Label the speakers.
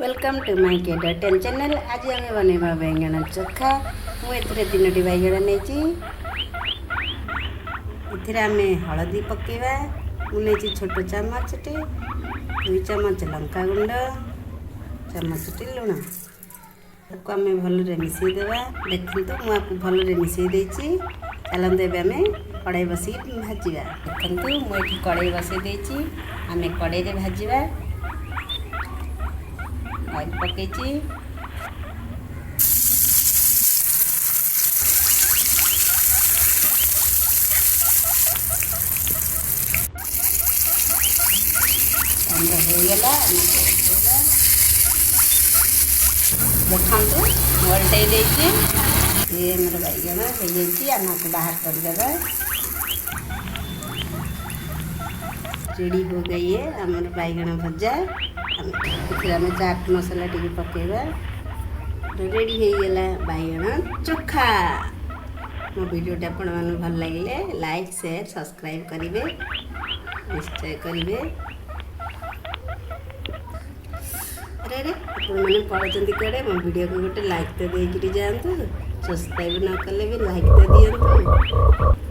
Speaker 1: Welcome to my के channel. आज आम बनवा बैंगन चोखा। मुझे 3टी बैगण नहीं आम हलदी पकेवा। मुझे छोट चामचटे 2 चामच लंका गुंड चामचटे लुण ताको आम भल मिसईदेवा। देखते मुझे भल मिसई चलते आम कड़ाई बस भाजवा। देखते मुझे कड़ाई बसई आम कड़ाई भाजवा। ऑयल पकई होगला देखु ओल्टे ये मोर बैगण हो बाहर करदे। रेडी हो गई है आमर बैगण भजा। आम चाट मसला टी पकेवा। रेडी हो गला बैगण चोखा। मो वीडियोटा आपण मन भल लगे लाइक शेयर सब्सक्राइब करेंगे निश्चय करेंगे। अरे मैंने पढ़ते कड़े मो वीडियो को गोटे लाइक तो देकर जातु। सब्सक्राइब न कले भी लाइक तो दिंतु।